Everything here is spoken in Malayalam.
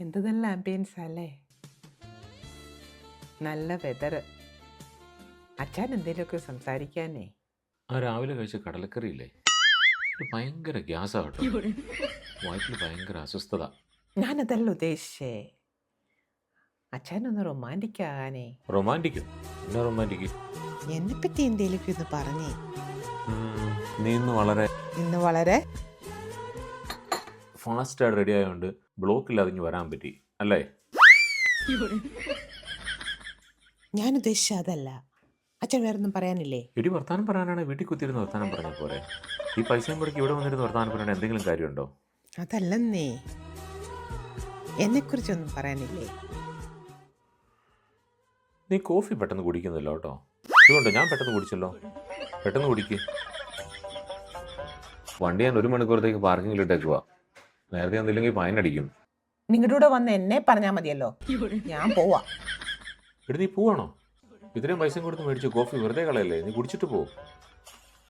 എന്ത് നല്ല ആംബിയൻസ് അല്ലേ, നല്ല വെതർ. അച്ഛൻ എന്തെങ്കിലുമൊക്കെ സംസാരിക്കാനേ. ആ രാവിലെ കഴിച്ച കടലക്കറി ഇല്ലേ, ഇത് ഭയങ്കര ഗ്യാസാ കേട്ടോ. വയറ്റിൽ ഭയങ്കര അസ്വസ്ഥത. ഞാനതല്ല ഉദ്ദേശിച്ചേ, അച്ഛനൊന്ന് റൊമാൻറ്റിക് ആകാനേ. റൊമാൻറ്റിക്കും എന്നാ റൊമാൻറ്റിക്? എന്നെപ്പറ്റി എന്തേലും ഒന്ന് പറഞ്ഞേ. നീ ഇന്ന് വളരെ ഫാസ്റ്റായിട്ട് റെഡി ആയതുകൊണ്ട് ബ്ലോക്കില്ലാതെ ഇങ്ങ് വരാൻ പറ്റി അല്ലേ? ഞാൻ ഉദ്ദേശിച്ച അതല്ല. അച്ഛൻ വേറൊന്നും പറയാനില്ലേ? ഇടി വർത്താനം പറയാനാണ് വീട്ടിൽ കുത്തിയിരുന്ന് വർത്താനം പറഞ്ഞ പോലെ. ഈ പൈസയും മുടക്കി ഇവിടെ വന്നിരുന്ന് വർത്താനം പറയാൻ എന്തെങ്കിലും കാര്യമുണ്ടോ? അതല്ലെന്നേ, എന്നെക്കുറിച്ചൊന്നും പറയാനില്ലേ? നീ കോഫി പെട്ടെന്ന് കുടിക്കുന്നില്ല കേട്ടോ. ഇതുകൊണ്ട് ഞാൻ പെട്ടെന്ന് കുടിച്ചല്ലോ. പെട്ടെന്ന് കുടിക്ക്. വണ്ടി ഞാൻ 1 മണിക്കൂറത്തേക്ക് പാർക്കിങ്ങിൽ ഇട്ടേക്കുവാ. നേരത്തെ എന്തില്ലെങ്കിൽ ഫൈൻ അടിക്കും. നിങ്ങളുടെ കൂടെ വന്ന് എന്നെ പറഞ്ഞാൽ മതിയല്ലോ, ഞാൻ പോവാ. എടി നീ പോവാണോ? ഇത്രയും പൈസയും കൊടുത്ത് മേടിച്ച് കോഫി വെറുതെ കളയല്ലേ, നീ കുടിച്ചിട്ട് പോ.